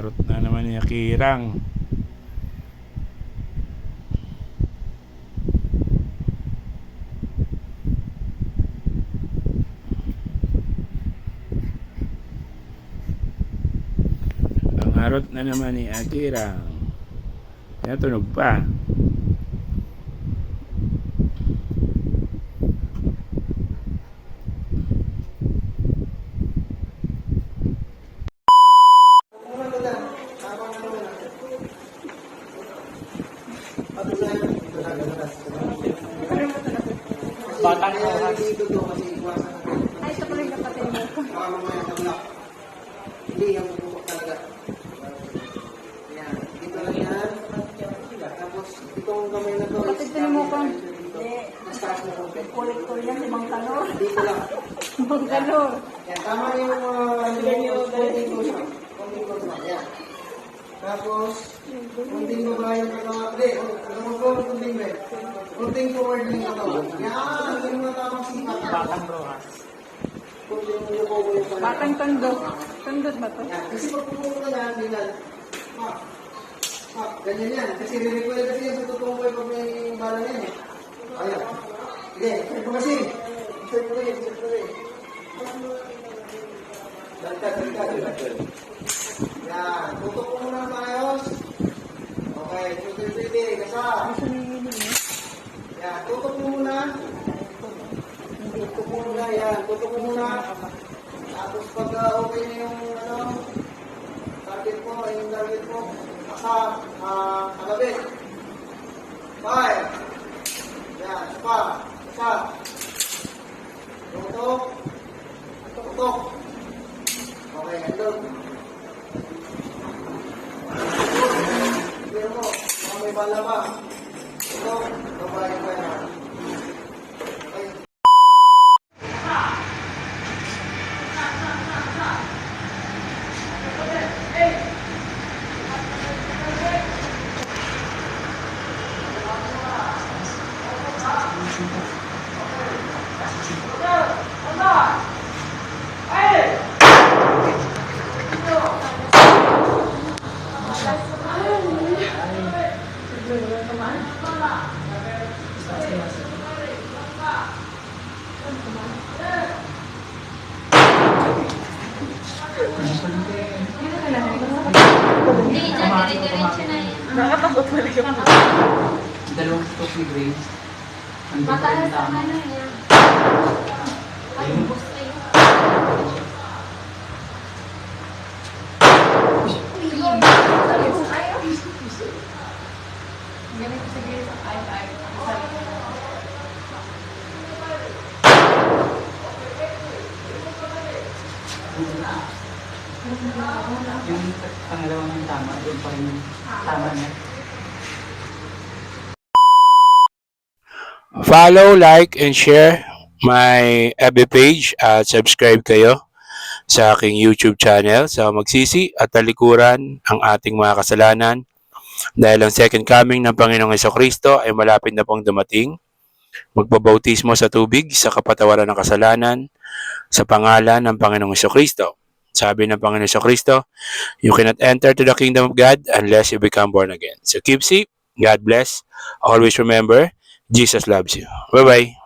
Harot na naman ni Akirang. Ang harot na naman ni Akirang. Kaya tunog pa. Batang ko. Ay, ito pala yung kapatid mo. Hindi, yung bubuk talaga. Yan. Dito lang yan. Tapos, itong kamay na to. Kapatid ko mo ko. Mas-taas mo konti. Kulit ko yan, si Mang Kalor. Dito lang. Mang Kalor. Yan. Tama yung konting ko siya. Konting ko siya. Yan. Tapos, konting baba yung katawan. Hindi, konting ba? Konting forward yung katawan. Yan. Yung mga tamang sipat. Batang rohas. Konting yung kobo yung katawan. Batang tundot. Tundot ba to? Yan. Kasi pagpupunta ka yan, bilan. Ganyan yan. Kasi re-recoil kasi yan sa totoong boy pag may bala na yan. Ayan. Sige, sir po kasi. Sir po kasi, sir po kasi. Dagdag. Yan. Tutok mo muna ng maayos. Okay, tutok-tutok. Kasa. Yan, tutok mo muna. Tutok mo muna, yan. Tutok mo muna. Tapos pag okay na yung target mo, kasa, kalabit. 5. Yan, kasa. Tutok. Okay, handle. Pero mo, may bala pa. Tutok, babae pa yan. Okay. Hindi, diretso na yan. Nakatakot pala yung Dalawang stock ni Grace. Ang Mataas ang tama. ano yan. Ay, bus kayo. Ganito sige sa ay. Yung pangalawa ng tama, doon pa rin yung tama niya. Follow, like, and share my FB page at subscribe kayo sa aking YouTube channel sa Magsisi at Talikuran ang ating mga kasalanan dahil ang second coming ng Panginoong Jesucristo ay malapit na pong dumating. Magbabautismo sa tubig sa kapatawaran ng kasalanan sa pangalan ng Panginoong Jesucristo. Sabi ng Panginoong Jesucristo, you cannot enter to the kingdom of God unless you become born again. So keep safe. God bless. Always remember, Jesus loves you. Bye-bye.